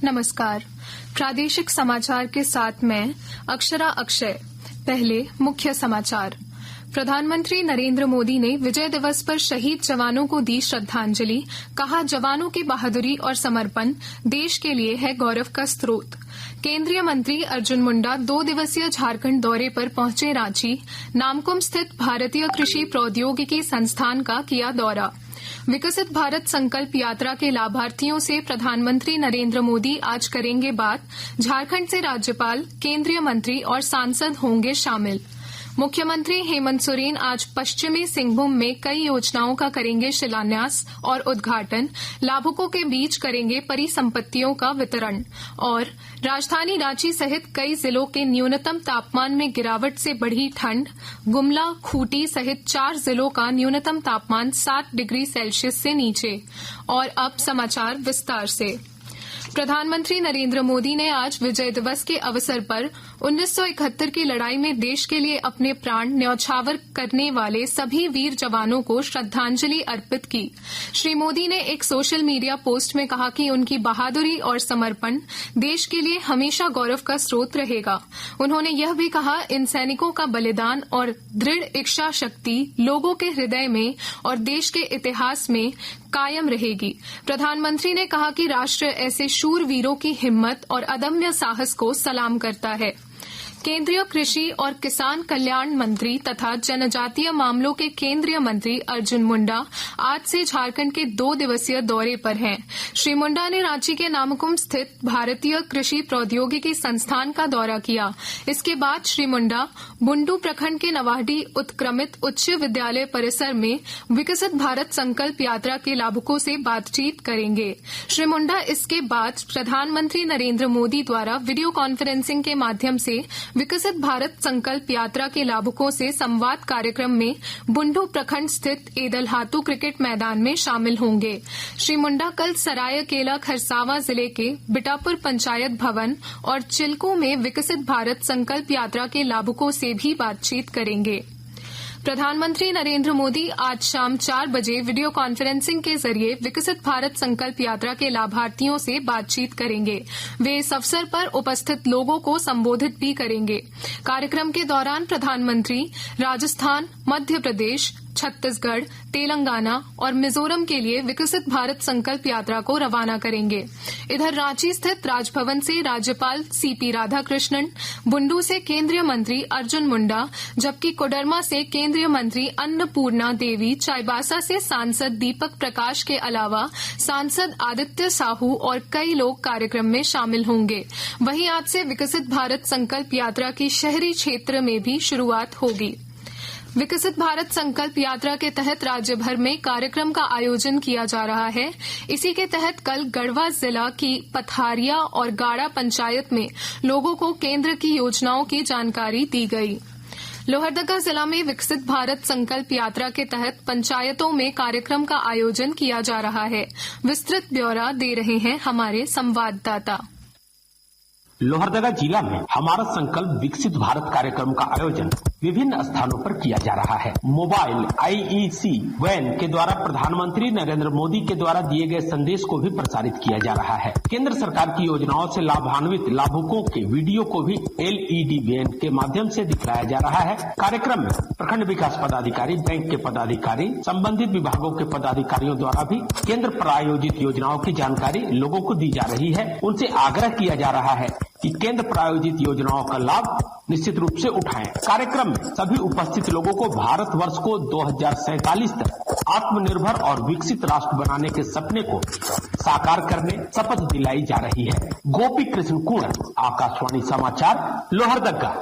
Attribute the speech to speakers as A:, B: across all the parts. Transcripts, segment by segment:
A: नमस्कार। प्रादेशिक समाचार के साथ मैं अक्षरा अक्षय। पहले मुख्य समाचार। प्रधानमंत्री नरेंद्र मोदी ने विजय दिवस पर शहीद जवानों को दी श्रद्धांजलि। कहा, जवानों की बहादुरी और समर्पण देश के लिए है गौरव का स्रोत। केंद्रीय मंत्री अर्जुन मुंडा 2 दिवसीय झारखंड दौरे पर पहुंचे रांची। नामकुम स्थित भारतीय कृषि प्रौद्योगिकी संस्थान का किया दौरा। विकसित भारत संकल्प यात्रा के लाभार्थियों से प्रधानमंत्री नरेंद्र मोदी आज करेंगे बात। झारखंड से राज्यपाल, केंद्रीय मंत्री और सांसद होंगे शामिल। मुख्यमंत्री हेमंत सोरेन आज पश्चिमी सिंहभूम में कई योजनाओं का करेंगे शिलान्यास और उद्घाटन। लाभुकों के बीच करेंगे परिसंपत्तियों का वितरण। और राजधानी रांची सहित कई जिलों के न्यूनतम तापमान में गिरावट से बढ़ी ठंड। गुमला, खूंटी सहित 4 जिलों का न्यूनतम तापमान 7 डिग्री सेल्सियस से नीचे। और अब समाचार विस्तार से। प्रधानमंत्री नरेंद्र मोदी ने आज विजय दिवस के अवसर पर 1971 की लड़ाई में देश के लिए अपने प्राण न्यौछावर करने वाले सभी वीर जवानों को श्रद्धांजलि अर्पित की। श्री मोदी ने एक सोशल मीडिया पोस्ट में कहा कि उनकी बहादुरी और समर्पण देश के लिए हमेशा गौरव का स्रोत रहेगा। उन्होंने यह भी कहा, इन सैनिकों का बलिदान और दृढ़ इच्छा शक्ति लोगों के हृदय में और देश के इतिहास में कायम रहेगी। प्रधानमंत्री ने कहा कि राष्ट्र ऐसे शूरवीरों की हिम्मत और अदम्य साहस को सलाम करता है। केंद्रीय कृषि और किसान कल्याण मंत्री तथा जनजातीय मामलों के केंद्रीय मंत्री अर्जुन मुंडा आज से झारखंड के 2 दिवसीय दौरे पर हैं। श्री मुंडा ने रांची के नामकुम स्थित भारतीय कृषि प्रौद्योगिकी संस्थान का दौरा किया। इसके बाद श्री मुंडा बुंडू प्रखंड के नवाडी उत्क्रमित उच्च विद्यालय परिसर में विकसित भारत संकल्प यात्रा के लाभुकों से बातचीत करेंगे। श्री मुंडा इसके बाद प्रधानमंत्री नरेंद्र मोदी द्वारा वीडियो कॉन्फ्रेंसिंग के माध्यम से विकसित भारत संकल्प यात्रा के लाभुकों से संवाद कार्यक्रम में बुंडू प्रखंड स्थित एदलहातू क्रिकेट मैदान में शामिल होंगे। श्री मुंडा कल सरायकेला खरसावां जिले के बिटापुर पंचायत भवन और चिल्को में विकसित भारत संकल्प यात्रा के लाभुकों से भी बातचीत करेंगे। प्रधानमंत्री नरेंद्र मोदी आज शाम 4 बजे वीडियो कॉन्फ्रेंसिंग के जरिए विकसित भारत संकल्प यात्रा के लाभार्थियों से बातचीत करेंगे। वे इस अवसर पर उपस्थित लोगों को संबोधित भी करेंगे। कार्यक्रम के दौरान प्रधानमंत्री राजस्थान, मध्य प्रदेश, छत्तीसगढ़, तेलंगाना और मिजोरम के लिए विकसित भारत संकल्प यात्रा को रवाना करेंगे। इधर रांची स्थित राजभवन से राज्यपाल सीपी राधाकृष्णन, बुंडू से केंद्रीय मंत्री अर्जुन मुंडा, जबकि कोडरमा से केंद्रीय मंत्री अन्नपूर्णा देवी, चाईबासा से सांसद दीपक प्रकाश के अलावा सांसद आदित्य साहू और कई लोग कार्यक्रम में शामिल होंगे। वहीं आज से विकसित भारत संकल्प यात्रा की शहरी क्षेत्र में भी शुरुआत होगी। विकसित भारत संकल्प यात्रा के तहत राज्य भर में कार्यक्रम का आयोजन किया जा रहा है। इसी के तहत कल गढ़वा जिला की पथारिया और गाड़ा पंचायत में लोगों को केंद्र की योजनाओं की जानकारी दी गई। लोहरदगा जिला में विकसित भारत संकल्प यात्रा के तहत पंचायतों में कार्यक्रम का आयोजन किया जा रहा है। विस्तृत ब्यौरा दे रहे हैं हमारे संवाददाता।
B: लोहरदगा जिला में हमारा संकल्प विकसित भारत कार्यक्रम का आयोजन विभिन्न स्थानों पर किया जा रहा है। मोबाइल IEC वैन के द्वारा प्रधानमंत्री नरेंद्र मोदी के द्वारा दिए गए संदेश को भी प्रसारित किया जा रहा है। केंद्र सरकार की योजनाओं से लाभान्वित लाभुकों के वीडियो को भी LED वैन के माध्यम से दिखाया जा रहा है। कार्यक्रम में प्रखंड विकास पदाधिकारी, बैंक के पदाधिकारी, संबंधित विभागों के पदाधिकारियों द्वारा भी केंद्र प्रायोजित योजनाओं की जानकारी लोगों को दी जा रही है। उनसे आग्रह किया जा रहा है कि केंद्र प्रायोजित योजनाओं का लाभ निश्चित रूप से उठाएं। कार्यक्रम में सभी उपस्थित लोगों को भारतवर्ष को 2047 तक आत्मनिर्भर और विकसित राष्ट्र बनाने के सपने को साकार करने शपथ दिलाई जा रही है। गोपी कृष्ण कुंवर, आकाशवाणी समाचार, लोहरदगा।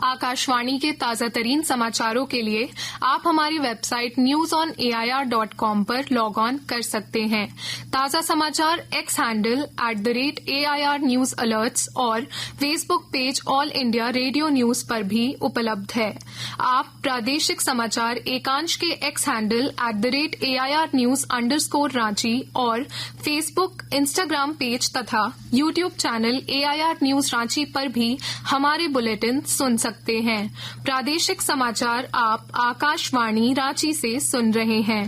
A: आकाशवाणी के ताजा तरीन समाचारों के लिए आप हमारी वेबसाइट newsonair.com पर लॉग ऑन कर सकते हैं। ताजा समाचार x handle @AIR News Alerts और Facebook page all India radio news पर भी उपलब्ध है। आप प्रादेशिक समाचार एकांश के एक्स हैंडल @AIR News_Ranchi और फेसबुक, इंस्टाग्राम पेज तथा YouTube channel AIR News Ranchi पर भी हमारे बुलेटिन सुन सकते हैं। प्रादेशिक समाचार आप आकाशवाणी रांची से सुन रहे हैं।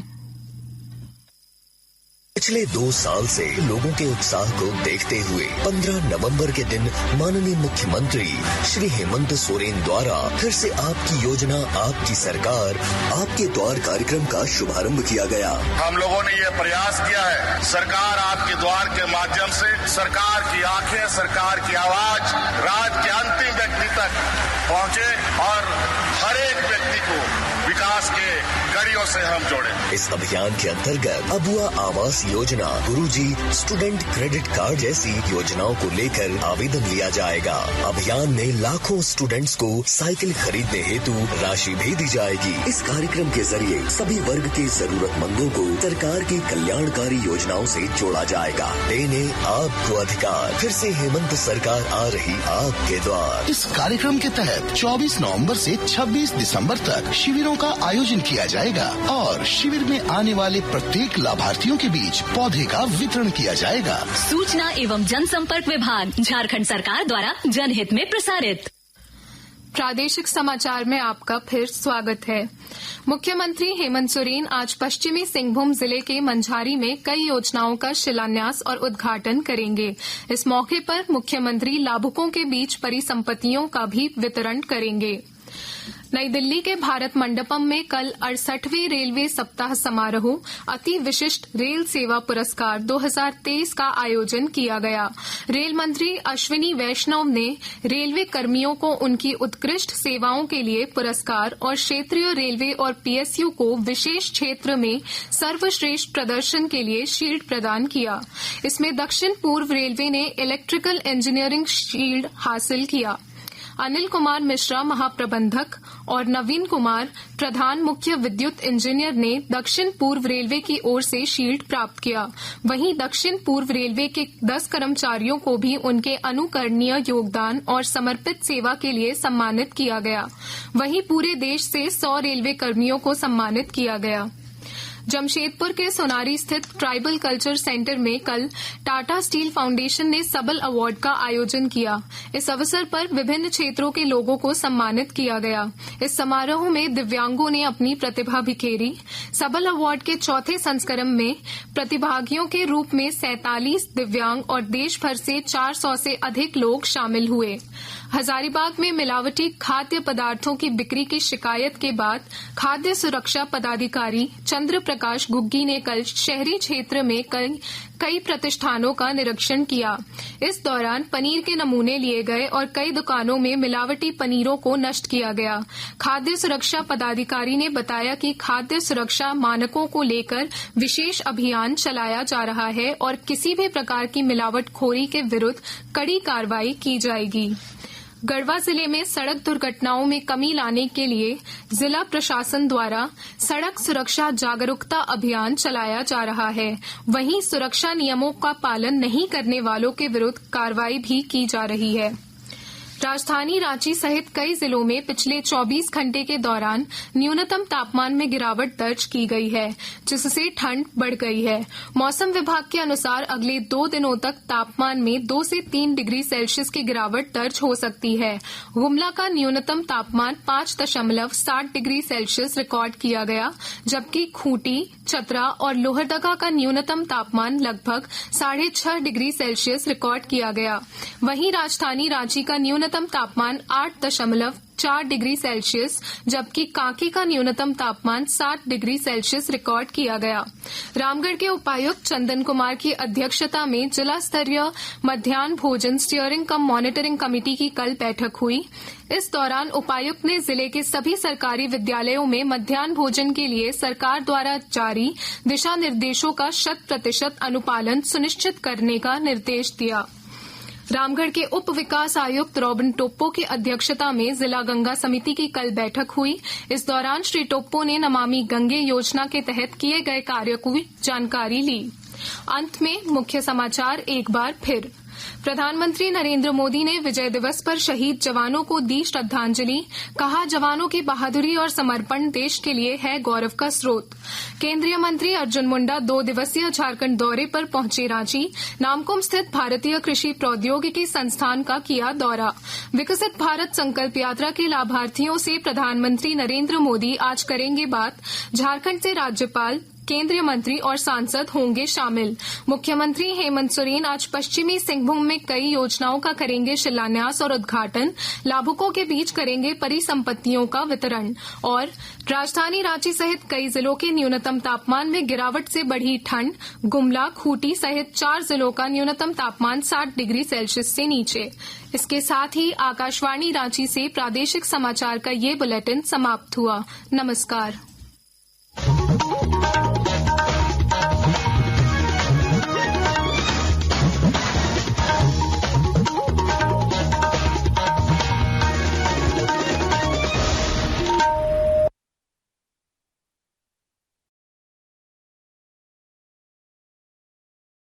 C: पिछले 2 साल से लोगों के उत्साह को देखते हुए 15 नवंबर के दिन माननीय मुख्यमंत्री श्री हेमंत सोरेन द्वारा फिर से आपकी योजना आपकी सरकार आपके द्वार कार्यक्रम का शुभारंभ किया गया।
D: हम लोगों ने ये प्रयास किया है, सरकार आपके द्वार के माध्यम से सरकार की आंखें, सरकार की आवाज राज्य के अंतिम व्यक्ति तक पहुंचे और हर एक व्यक्ति को विकास के कड़ियों से हम जोड़े।
C: इस अभियान के अंतर्गत अबुआ आवास योजना, गुरुजी स्टूडेंट क्रेडिट कार्ड जैसी योजनाओं को लेकर आवेदन लिया जाएगा। अभियान में लाखों स्टूडेंट्स को साइकिल खरीदने हेतु राशि भी दी जाएगी। इस कार्यक्रम के जरिए सभी वर्ग के जरूरतमंदों को सरकार की कल्याणकारी योजनाओं से जोड़ा जाएगा। देने आपको अधिकार। फिर से हेमंत सरकार आ रही आपके द्वार।
E: इस कार्यक्रम के तहत 24 नवंबर से 26 दिसंबर तक शिविरों का आयोजन किया जाएगा और शिविर में आने वाले प्रत्येक लाभार्थियों के बीच पौधे का वितरण किया जाएगा।
F: सूचना एवं जनसंपर्क विभाग, झारखंड सरकार द्वारा जनहित में प्रसारित।
A: प्रादेशिक समाचार में आपका फिर स्वागत है। मुख्यमंत्री हेमंत सोरेन आज पश्चिमी सिंहभूम जिले के मंझारी में कई योजनाओं का शिलान्यास और उद्घाटन करेंगे। इस मौके पर मुख्यमंत्री लाभुकों के बीच परिसंपत्तियों का भी वितरण करेंगे। नई दिल्ली के भारत मंडपम में कल 68वें रेलवे सप्ताह समारोह अति विशिष्ट रेल सेवा पुरस्कार 2023 का आयोजन किया गया। रेल मंत्री अश्विनी वैष्णव ने रेलवे कर्मियों को उनकी उत्कृष्ट सेवाओं के लिए पुरस्कार और क्षेत्रीय रेलवे और पीएसयू को विशेष क्षेत्र में सर्वश्रेष्ठ प्रदर्शन के लिए शील्ड प्रदान किया। इसमें दक्षिण पूर्व रेलवे ने इलेक्ट्रिकल इंजीनियरिंग शील्ड हासिल किया। अनिल कुमार मिश्रा महाप्रबंधक और नवीन कुमार प्रधान मुख्य विद्युत इंजीनियर ने दक्षिण पूर्व रेलवे की ओर से शील्ड प्राप्त किया। वहीं दक्षिण पूर्व रेलवे के 10 कर्मचारियों को भी उनके अनुकरणीय योगदान और समर्पित सेवा के लिए सम्मानित किया गया। वहीं पूरे देश से 100 रेलवे कर्मियों को सम्मानित किया गया। जमशेदपुर के सोनारी स्थित ट्राइबल कल्चर सेंटर में कल टाटा स्टील फाउंडेशन ने सबल अवार्ड का आयोजन किया। इस अवसर पर विभिन्न क्षेत्रों के लोगों को सम्मानित किया गया। इस समारोह में दिव्यांगों ने अपनी प्रतिभा बिखेरी। सबल अवार्ड के चौथे संस्करण में प्रतिभागियों के रूप में 47 दिव्यांग और देश भर से 400 से अधिक लोग शामिल हुए। हजारीबाग में मिलावटी खाद्य पदार्थों की बिक्री की शिकायत के बाद खाद्य सुरक्षा पदाधिकारी चंद्र प्रकाश गुग्गी ने कल शहरी क्षेत्र में कई प्रतिष्ठानों का निरीक्षण किया। इस दौरान पनीर के नमूने लिए गए और कई दुकानों में मिलावटी पनीरों को नष्ट किया गया। खाद्य सुरक्षा पदाधिकारी ने बताया कि खाद्य सुरक्षा मानकों को लेकर विशेष अभियान चलाया जा रहा है और किसी भी प्रकार की मिलावटखोरी के विरुद्ध कड़ी कार्रवाई की जाएगी। गढ़वा जिले में सड़क दुर्घटनाओं में कमी लाने के लिए जिला प्रशासन द्वारा सड़क सुरक्षा जागरूकता अभियान चलाया जा रहा है। वहीं सुरक्षा नियमों का पालन नहीं करने वालों के विरुद्ध कार्रवाई भी की जा रही है। राजधानी रांची सहित कई जिलों में पिछले 24 घंटे के दौरान न्यूनतम तापमान में गिरावट दर्ज की गई है, जिससे ठंड बढ़ गई है। मौसम विभाग के अनुसार अगले 2 दिनों तक तापमान में 2 से 3 डिग्री सेल्सियस की गिरावट दर्ज हो सकती है। गुमला का न्यूनतम तापमान 5.7 डिग्री सेल्सियस रिकॉर्ड किया गया, जबकि खूंटी, चतरा और लोहरदगा का न्यूनतम तापमान लगभग 6.5 डिग्री सेल्सियस रिकॉर्ड किया गया। वहीं राजधानी रांची का न्यूनतम तापमान 8.4 डिग्री सेल्सियस जबकि कांके का न्यूनतम तापमान 7 डिग्री सेल्सियस रिकॉर्ड किया गया। रामगढ़ के उपायुक्त चंदन कुमार की अध्यक्षता में जिला स्तरीय मध्याह्न भोजन स्टीयरिंग कम मॉनिटरिंग कमेटी की कल बैठक हुई। इस दौरान उपायुक्त ने जिले के सभी सरकारी विद्यालयों में मध्याह्न भोजन के लिए सरकार द्वारा जारी दिशा निर्देशों का 100% अनुपालन सुनिश्चित करने का निर्देश दिया। रामगढ़ के उप विकास आयुक्त रॉबिन टोप्पो की अध्यक्षता में जिला गंगा समिति की कल बैठक हुई। इस दौरान श्री टोप्पो ने नमामि गंगे योजना के तहत किए गए कार्य की जानकारी ली। अंत में मुख्य समाचार एक बार फिर। प्रधानमंत्री नरेंद्र मोदी ने विजय दिवस पर शहीद जवानों को दी श्रद्धांजलि। कहा, जवानों की बहादुरी और समर्पण देश के लिए है गौरव का स्रोत। केंद्रीय मंत्री अर्जुन मुंडा 2 दिवसीय झारखंड दौरे पर पहुंचे रांची। नामकुम स्थित भारतीय कृषि प्रौद्योगिकी संस्थान का किया दौरा। विकसित भारत संकल्प यात्रा के लाभार्थियों से प्रधानमंत्री नरेंद्र मोदी आज करेंगे बात। झारखंड से राज्यपाल केंद्रीय मंत्री और सांसद होंगे शामिल। मुख्यमंत्री हेमंत सोरेन आज पश्चिमी सिंहभूम में कई योजनाओं का करेंगे शिलान्यास और उद्घाटन, लाभुकों के बीच करेंगे परिसंपत्तियों का वितरण। और राजधानी रांची सहित कई जिलों के न्यूनतम तापमान में गिरावट से बढ़ी ठंड, गुमला, खूंटी सहित 4 जिलों का न्यूनतम तापमान 60 डिग्री सेल्सियस से नीचे। इसके साथ ही आकाशवाणी रांची से प्रादेशिक समाचार का ये बुलेटिन समाप्त हुआ। नमस्कार।